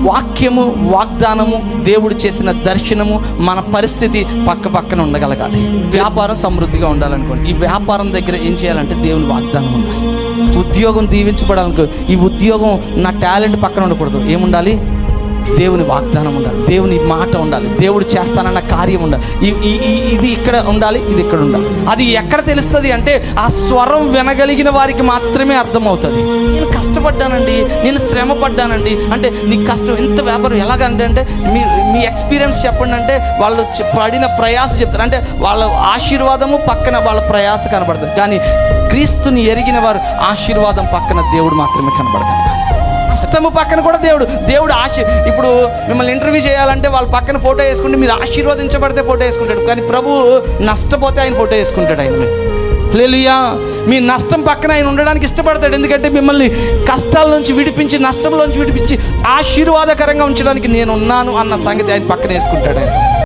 వాక్యము, వాగ్దానము, దేవుడు చేసిన దర్శనము, మన పరిస్థితి పక్కన ఉండగలగాలి. వ్యాపారం సమృద్ధిగా ఉండాలనుకోండి, ఈ వ్యాపారం దగ్గర ఏం చేయాలంటే దేవుని వాగ్దానం ఉండాలి. ఉద్యోగం దీవించబడాలనుకో, ఈ ఉద్యోగం నా టాలెంట్ పక్కన ఉండకూడదు. ఏముండాలి? దేవుని వాగ్దానం ఉండాలి, దేవుని మాట ఉండాలి, దేవుడు చేస్తానన్న కార్యం ఉండాలి. ఇది ఇక్కడ ఉండాలి, ఇది ఇక్కడ ఉండాలి. అది ఎక్కడ తెలుస్తుంది అంటే ఆ స్వరం వినగలిగిన వారికి మాత్రమే అర్థమవుతుంది. నేను కష్టపడ్డానండి, నేను శ్రమ పడ్డానండి అంటే, నీకు కష్టం ఇంత వ్యాపారం ఎలాగంటే మీ ఎక్స్పీరియన్స్ చెప్పండి అంటే వాళ్ళు పడిన ప్రయాస చెప్తారు. అంటే వాళ్ళ ఆశీర్వాదము పక్కన వాళ్ళ ప్రయాస కనబడుతుంది, కానీ క్రీస్తుని ఎరిగిన వారు ఆశీర్వాదం పక్కన దేవుడు మాత్రమే కనబడతాడు. కష్టము పక్కన కూడా దేవుడు ఇప్పుడు మిమ్మల్ని ఇంటర్వ్యూ చేయాలంటే వాళ్ళ పక్కన ఫోటో వేసుకుంటే మీరు ఆశీర్వదించబడితే ఫోటో వేసుకుంటాడు, కానీ ప్రభు నష్టపోతే ఆయన ఫోటో వేసుకుంటాడు. ఆయన హల్లెలూయా. మీ నష్టం పక్కన ఆయన ఉండడానికి ఇష్టపడతాడు, ఎందుకంటే మిమ్మల్ని కష్టాల నుంచి విడిపించి, నష్టంలోంచి విడిపించి ఆశీర్వాదకరంగా ఉంచడానికి నేను ఉన్నాను అన్న సంగతి ఆయన పక్కన వేసుకుంటాడు. ఆయన